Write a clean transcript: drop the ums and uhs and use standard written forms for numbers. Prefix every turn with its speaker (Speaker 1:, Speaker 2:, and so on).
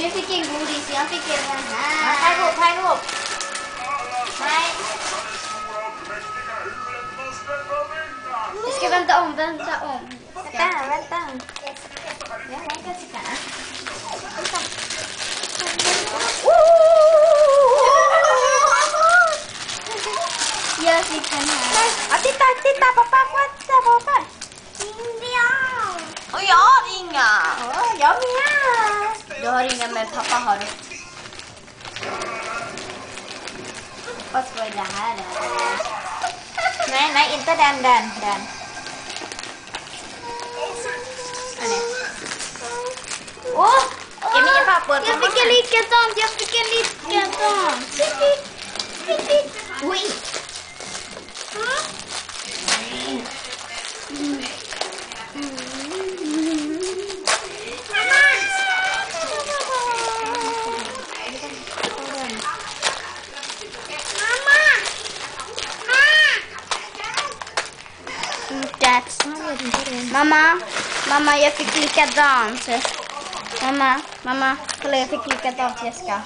Speaker 1: Du fick en godis, jag fick den här.
Speaker 2: Här ihop. Nej.
Speaker 1: Vi ska vänta om.
Speaker 2: Vänta.
Speaker 1: Ja, jag kan sitta här. Jag fick den här.
Speaker 2: Ja, titta pappa, pappa. Och jag har inga.
Speaker 1: Jag med. Du har inga med, pappa har du. Vad var det här då?
Speaker 2: Nej, inte den.
Speaker 1: Åh!
Speaker 2: Ge mig papper.
Speaker 1: Jag fick en likadant. Oj! Mamma, jag fick likadant. Mamma, kolla, jag fick likadant, Jessica.